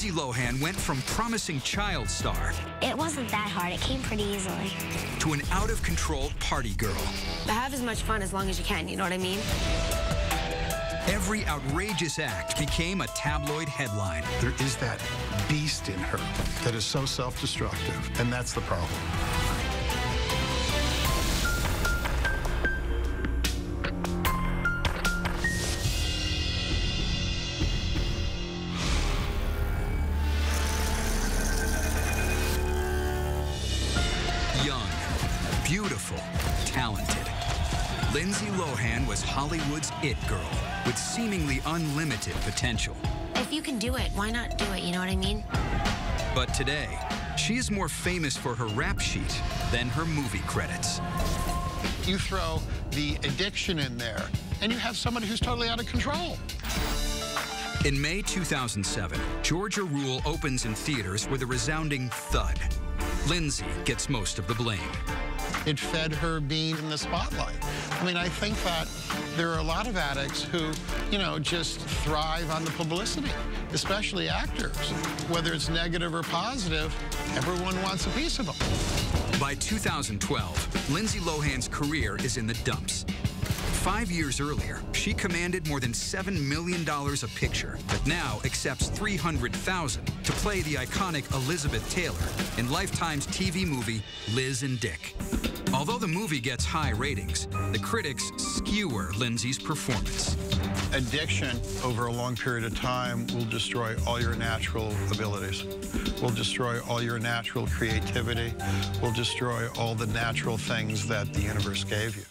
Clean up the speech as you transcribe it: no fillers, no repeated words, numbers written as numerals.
Lindsay Lohan went from promising child star It wasn't that hard. It came pretty easily. to an out-of-control party girl. Have as much fun as long as you can, you know what I mean? Every outrageous act became a tabloid headline. There is that beast in her that is so self-destructive, and that's the problem. Young, beautiful, talented. Lindsay Lohan was Hollywood's it girl with seemingly unlimited potential. If you can do it, why not do it, you know what I mean? But today, she is more famous for her rap sheet than her movie credits. You throw the addiction in there, and you have somebody who's totally out of control. In May 2007, Georgia Rule opens in theaters with a resounding thud. Lindsay gets most of the blame. It fed her being in the spotlight. I mean, I think that there are a lot of addicts who, just thrive on the publicity, especially actors. Whether it's negative or positive, everyone wants a piece of them. By 2012, Lindsay Lohan's career is in the dumps. 5 years earlier, she commanded more than $7 million a picture, but now accepts $300,000 to play the iconic Elizabeth Taylor in Lifetime's TV movie Liz and Dick. Although the movie gets high ratings, the critics skewer Lindsay's performance. Addiction over a long period of time will destroy all your natural abilities, will destroy all your natural creativity, will destroy all the natural things that the universe gave you.